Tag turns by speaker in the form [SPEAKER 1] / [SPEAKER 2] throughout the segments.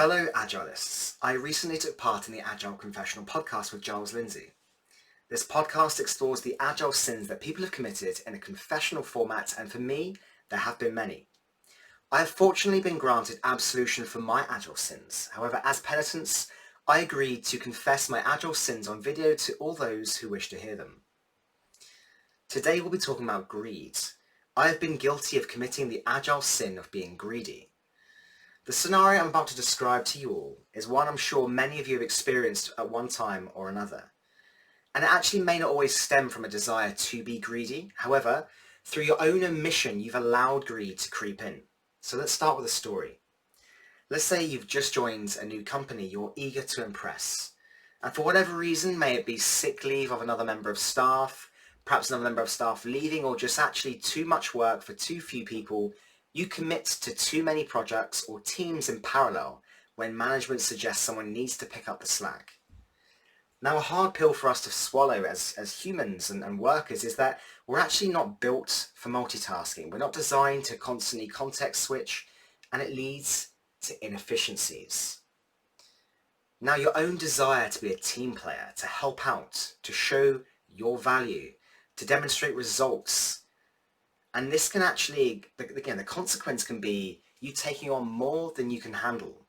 [SPEAKER 1] Fellow Agilists, I recently took part in the Agile Confessional podcast with Giles Lindsay. This podcast explores the agile sins that people have committed in a confessional format, and for me, there have been many. I have fortunately been granted absolution for my agile sins. However, as penitence, I agreed to confess my agile sins on video to all those who wish to hear them. Today we'll be talking about greed. I have been guilty of committing the agile sin of being greedy. The scenario I'm about to describe to you all is one I'm sure many of you have experienced at one time or another. And it actually may not always stem from a desire to be greedy. However, through your own omission, you've allowed greed to creep in. So let's start with a story. Let's say you've just joined a new company you're eager to impress. And for whatever reason, may it be sick leave of another member of staff, perhaps another member of staff leaving, or just actually too much work for too few people, you commit to too many projects or teams in parallel when management suggests someone needs to pick up the slack. Now, a hard pill for us to swallow as humans and workers is that we're actually not built for multitasking. We're not designed to constantly context switch, and it leads to inefficiencies. Now, your own desire to be a team player, to help out, to show your value, to demonstrate results, and this can actually, again, the consequence can be you taking on more than you can handle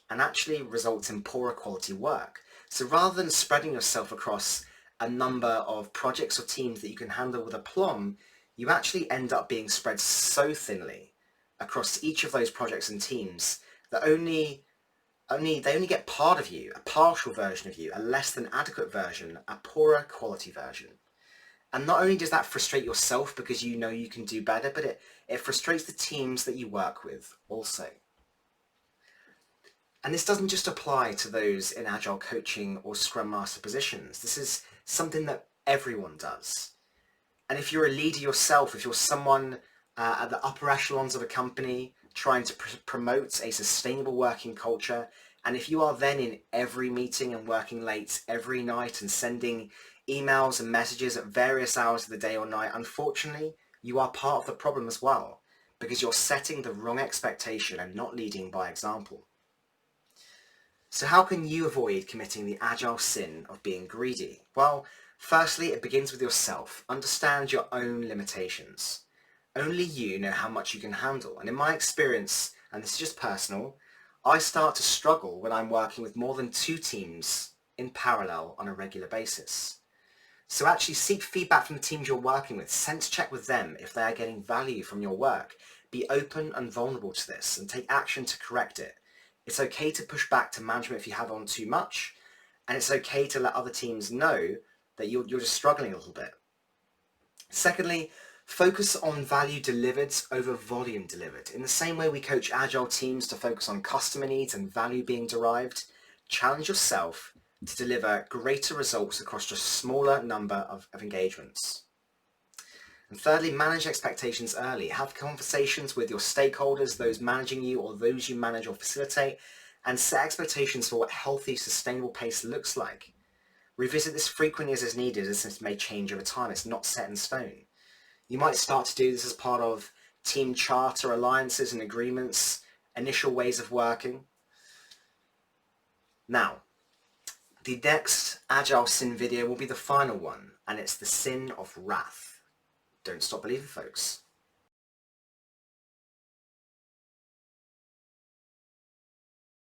[SPEAKER 1] and actually results in poorer quality work. So rather than spreading yourself across a number of projects or teams that you can handle with aplomb, you actually end up being spread so thinly across each of those projects and teams that they only get part of you, a partial version of you, a less than adequate version, a poorer quality version. And not only does that frustrate yourself because you know you can do better, but it frustrates the teams that you work with also. And this doesn't just apply to those in Agile coaching or Scrum Master positions. This is something that everyone does. And if you're a leader yourself, if you're someone at the upper echelons of a company trying to promote a sustainable working culture, and if you are then in every meeting and working late every night and sending emails and messages at various hours of the day or night, unfortunately, you are part of the problem as well, because you're setting the wrong expectation and not leading by example. So how can you avoid committing the agile sin of being greedy? Well, firstly, it begins with yourself. Understand your own limitations. Only you know how much you can handle. And in my experience, and this is just personal, I start to struggle when I'm working with more than 2 teams in parallel on a regular basis. So actually seek feedback from the teams you're working with. Sense check with them if they are getting value from your work. Be open and vulnerable to this and take action to correct it. It's okay to push back to management if you have on too much, and it's okay to let other teams know that you're just struggling a little bit. Secondly, focus on value delivered over volume delivered. In the same way we coach agile teams to focus on customer needs and value being derived, challenge yourself to deliver greater results across just a smaller number of engagements. And thirdly, manage expectations early. Have conversations with your stakeholders, those managing you or those you manage or facilitate, and set expectations for what healthy, sustainable pace looks like. Revisit this frequently as is needed, as this may change over time. It's not set in stone. You might start to do this as part of team charter alliances and agreements, initial ways of working. Now, the next Agile Sin video will be the final one, and it's the sin of wrath. Don't stop believing, folks.